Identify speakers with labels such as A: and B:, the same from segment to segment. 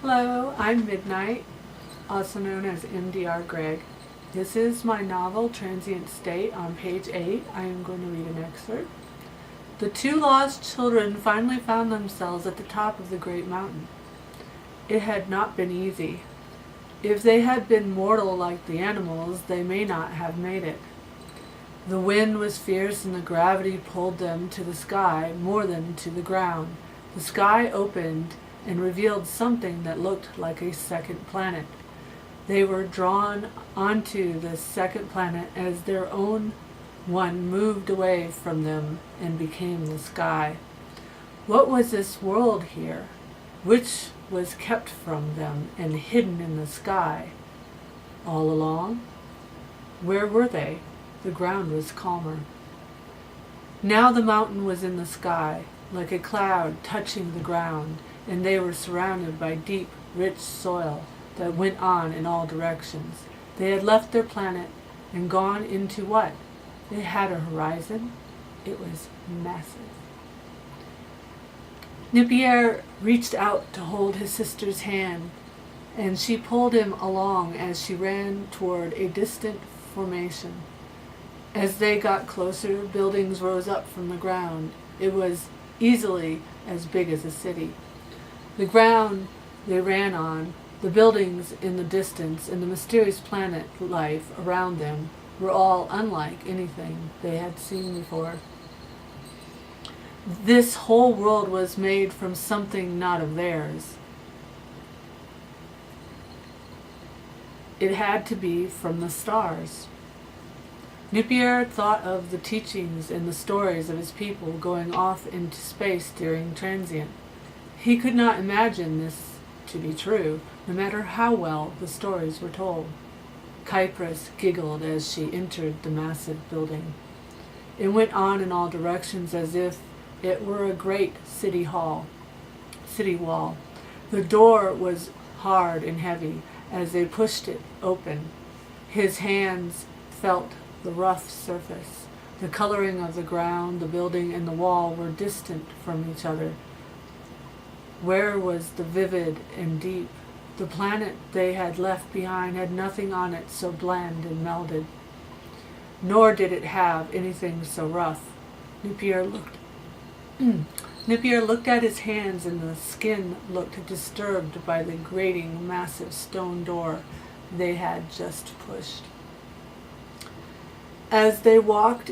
A: Hello, I'm Midnight, also known as M.D.R. Gregg. This is my novel, Transient State. On page 8, I am going to read an excerpt. The two lost children finally found themselves at the top of the great mountain. It had not been easy. If they had been mortal like the animals, they may not have made it. The wind was fierce and the gravity pulled them to the sky more than to the ground. The sky opened and revealed something that looked like a second planet. They were drawn onto this second planet as their own one moved away from them and became the sky. What was this world here, which was kept from them and hidden in the sky? All along? Where were they? The ground was calmer. Now the mountain was in the sky, like a cloud touching the ground, and they were surrounded by deep, rich soil that went on in all directions. They had left their planet and gone into what? They had a horizon. It was massive. M.D.R. reached out to hold his sister's hand, and she pulled him along as she ran toward a distant formation. As they got closer, buildings rose up from the ground. It was easily as big as a city. The ground they ran on, the buildings in the distance, and the mysterious planet life around them were all unlike anything they had seen before. This whole world was made from something not of theirs. It had to be from the stars. M.D.R. thought of the teachings and the stories of his people going off into space during transient. He could not imagine this to be true, no matter how well the stories were told. Cypress giggled as she entered the massive building. It went on in all directions as if it were a great city wall. The door was hard and heavy as they pushed it open. His hands felt the rough surface. The coloring of the ground, the building, and the wall were distant from each other. Where was the vivid and deep? The planet they had left behind had nothing on it so bland and melded. Nor did it have anything so rough. M.D.R. looked at his hands, and the skin looked disturbed by the grating, massive stone door they had just pushed. As they walked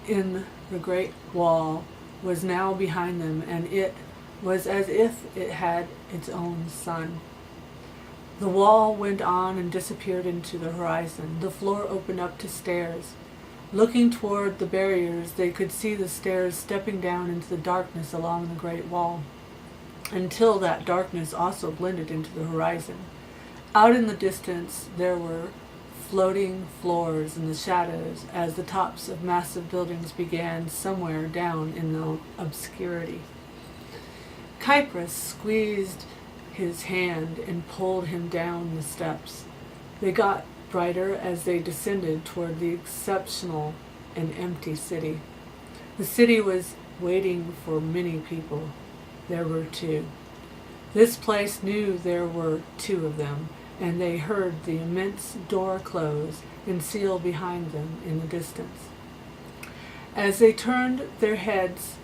A: in, the great wall was now behind them, and it was as if it had its own sun. The wall went on and disappeared into the horizon. The floor opened up to stairs. Looking toward the barriers, they could see the stairs stepping down into the darkness along the great wall, until that darkness also blended into the horizon. Out in the distance, there were floating floors in the shadows as the tops of massive buildings began somewhere down in the obscurity. Cypress squeezed his hand and pulled him down the steps. They got brighter as they descended toward the exceptional and empty city. The city was waiting for many people. There were two. This place knew there were two of them, and they heard the immense door close and seal behind them in the distance. As they turned their heads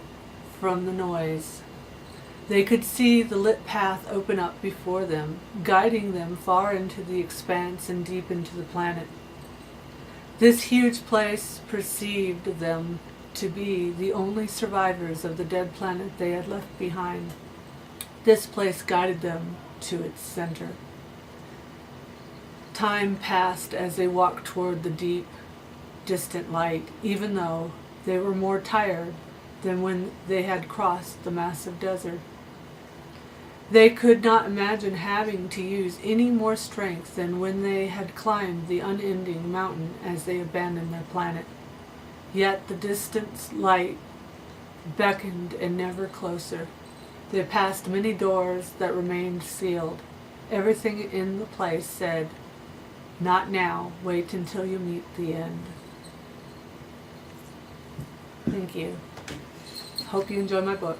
A: from the noise, they could see the lit path open up before them, guiding them far into the expanse and deep into the planet. This huge place perceived them to be the only survivors of the dead planet they had left behind. This place guided them to its center. Time passed as they walked toward the deep, distant light, even though they were more tired than when they had crossed the massive desert. They could not imagine having to use any more strength than when they had climbed the unending mountain as they abandoned their planet. Yet the distant light beckoned and never closer. They passed many doors that remained sealed. Everything in the place said, "Not now, wait until you meet the end." Thank you. Hope you enjoy my book.